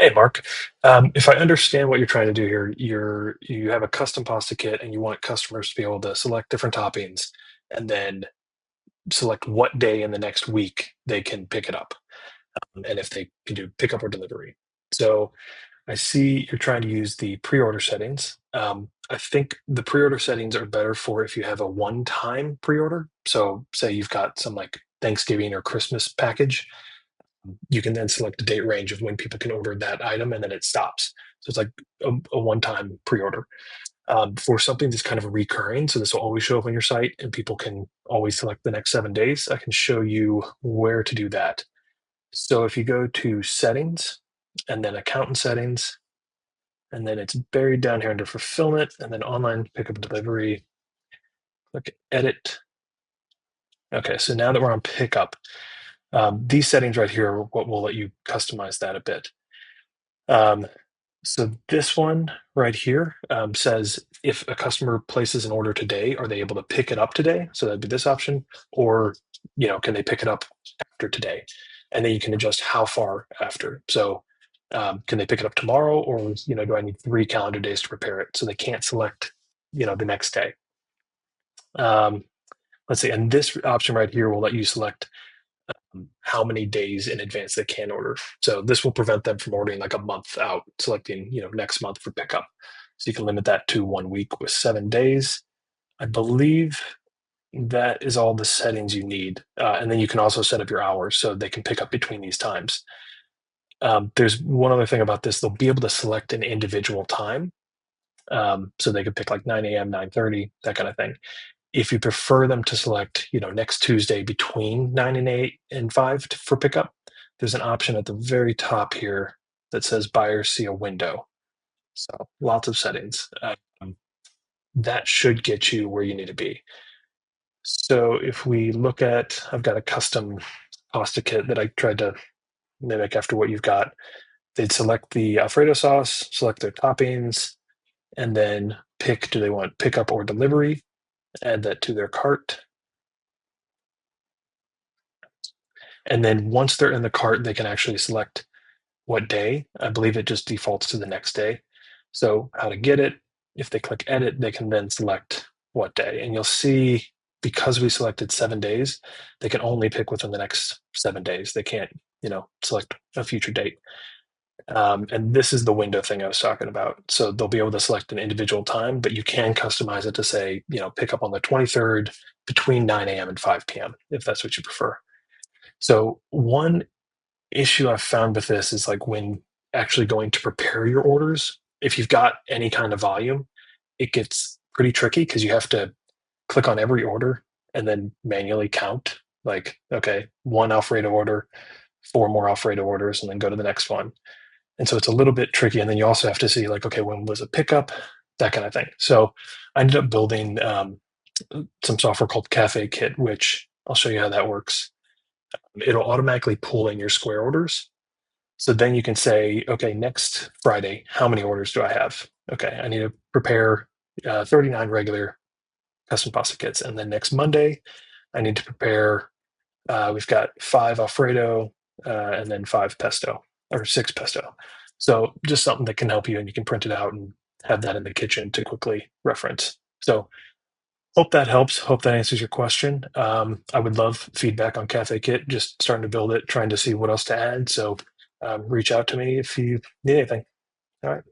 Hey, Mark. If I understand what you're trying to do here, you have a custom pasta kit and you want customers to be able to select different toppings and then select what day in the next week they can pick it up, and if they can do pickup or delivery. So I see you're trying to use the pre-order settings. I think the pre-order settings are better for if you have a one-time pre-order. So say you've got some like Thanksgiving or Christmas package, you can then select a date range of when people can order that item and then it stops. So it's like a one-time pre-order. For something that's kind of recurring, so this will always show up on your site and people can always select the next 7 days, I can show you where to do that. So if you go to settings and then account and settings, and then it's buried down here under fulfillment and then online pickup and delivery, click edit. Okay, so now that we're on pickup, these settings right here are what will let you customize that a bit. Um, so this one right here says if a customer places an order today, are they able to pick it up today? So that'd be this option, or can they pick it up after today? And then you can adjust how far after. So can they pick it up tomorrow, or do I need 3 calendar days to prepare it? So they can't select the next day. Let's see, and this option right here will let you select how many days in advance they can order. So this will prevent them from ordering like a month out, selecting, next month for pickup. So you can limit that to 1 week with 7 days. I believe that is all the settings you need. And then you can also set up your hours so they can pick up between these times. There's one other thing about this. They'll be able to select an individual time. So they could pick like 9 a.m., 9:30, that kind of thing. If you prefer them to select, next Tuesday between 9 and 8 and 5 for pickup, there's an option at the very top here that says buyers see a window. So lots of settings. That should get you where you need to be. So if we look at, I've got a custom pasta kit that I tried to mimic after what you've got. They'd select the Alfredo sauce, select their toppings, and then pick, do they want pickup or delivery? Add that to their cart. And then once they're in the cart, they can actually select what day. I believe it just defaults to the next day. So how to get it, if they click edit, they can then select what day. And you'll see, because we selected 7 days, they can only pick within the next 7 days. They can't, select a future date. And this is the window thing I was talking about. So they'll be able to select an individual time, but you can customize it to say, pick up on the 23rd between 9 a.m. and 5 p.m. if that's what you prefer. So one issue I've found with this is like when actually going to prepare your orders, if you've got any kind of volume, it gets pretty tricky because you have to click on every order and then manually count like, okay, one Alfredo order, four more Alfredo orders, and then go to the next one. And so it's a little bit tricky. And then you also have to see like, okay, when was a pickup, that kind of thing. So I ended up building some software called Cafe Kit, which I'll show you how that works. It'll automatically pull in your square orders. So then you can say, okay, next Friday, how many orders do I have? Okay, I need to prepare 39 regular custom pasta kits. And then next Monday, I need to prepare, we've got 5 Alfredo and then 5 pesto or 6 pesto. So just something that can help you, and you can print it out and have that in the kitchen to quickly reference. So hope that helps. Hope that answers your question. I would love feedback on Cafe Kit, just starting to build it, trying to see what else to add. So reach out to me if you need anything. All right.